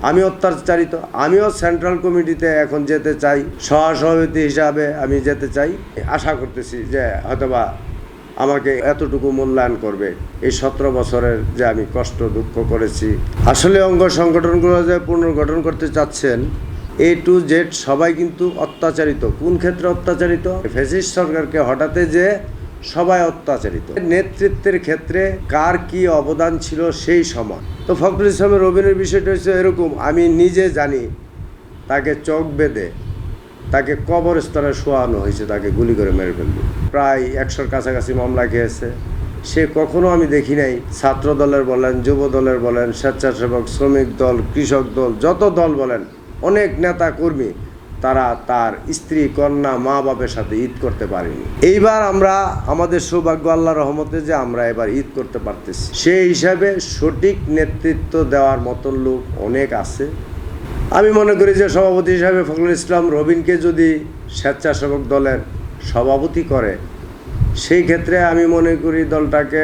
আমি অত্যাচারিত। আমিও সেন্ট্রাল কমিটিতে এখন যেতে চাই, সহসভাপতি হিসাবে আমি যেতে চাই। আশা করতেছি যে হয়তোবা আমাকে এতটুকু মূল্যায়ন করবে। এই 17 বছরের যে আমি কষ্ট দুঃখ করেছি। আসলে অঙ্গ সংগঠনগুলো যে পুনর্গঠন করতে চাচ্ছেন, A to Z সবাই কিন্তু অত্যাচারিত। কোন ক্ষেত্রে অত্যাচারিত? ফ্যাসিস্ট সরকারকে হঠাতে যে সবাই অত্যাচারিত। নেতৃত্বের ক্ষেত্রে কার কি অবদান ছিল সেই সময়। তো ফখরুল ইসলামের রবিনের বিষয়টা হচ্ছে এরকম, আমি নিজে জানি তাকে চোখ বেঁধে তাকে কবরস্থানে শোয়ানো হয়েছে, তাকে গুলি করে মেরে ফেলবে। প্রায় 100-র কাছাকাছি মামলা খেয়েছে। সে কখনো আমি দেখি নাই ছাত্র দলের বলেন, যুব দলের বলেন, স্বেচ্ছাসেবক, শ্রমিক দল, কৃষক দল, যত দল বলেন, অনেক নেতা কর্মী তারা তার স্ত্রী, কন্যা, মা বাপের সাথে ঈদ করতে পারেনি। এইবার আমরা আমাদের সৌভাগ্য, আল্লাহর রহমতে যে আমরা এবার ঈদ করতে পারতেছি। সেই হিসাবে সঠিক নেতৃত্ব দেওয়ার মতন লোক অনেক আছে। আমি মনে করি যে সভাপতি হিসাবে ফখরুল ইসলাম রবিনকে যদি স্বেচ্ছাসেবক দলের সভাপতি করে, সেই ক্ষেত্রে আমি মনে করি দলটাকে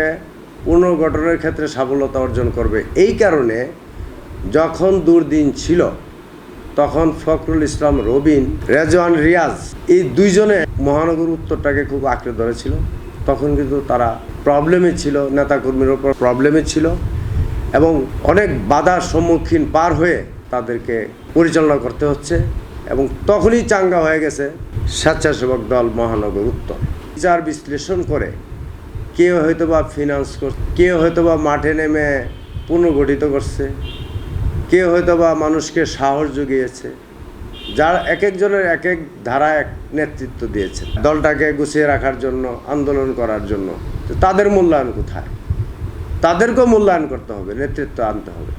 পুনর্গঠনের ক্ষেত্রে সাফল্যতা অর্জন করবে। এই কারণে যখন দুর্দিন ছিল তখন ফখরুল ইসলাম রবিন, রেজওয়ান রিয়াজ, এই দুইজনে মহানগর উত্তরটাকে খুব আঁকড়ে ধরেছিল। তখন কিন্তু তারা প্রবলেমে ছিল, নেতাকর্মীর ওপর প্রবলেমে ছিল এবং অনেক বাধার সম্মুখীন পার হয়ে তাদেরকে পরিচালনা করতে হচ্ছে। এবং তখনই চাঙ্গা হয়ে গেছে স্বেচ্ছাসেবক দল মহানগর উত্তর। বিচার বিশ্লেষণ করে কেউ হয়তো বা ফিনান্স করছে, কেউ হয়তো বা মাঠে নেমে পুনর্গঠিত করছে, কেউ হয়তো বা মানুষকে সাহস জুগিয়েছে, যার এক একজনের এক এক ধারা এক নেতৃত্ব দিয়েছে দলটাকে গুছিয়ে রাখার জন্য, আন্দোলন করার জন্য। তো তাদের মূল্যায়ন কোথায়? তাদেরকেও মূল্যায়ন করতে হবে, নেতৃত্ব আনতে হবে।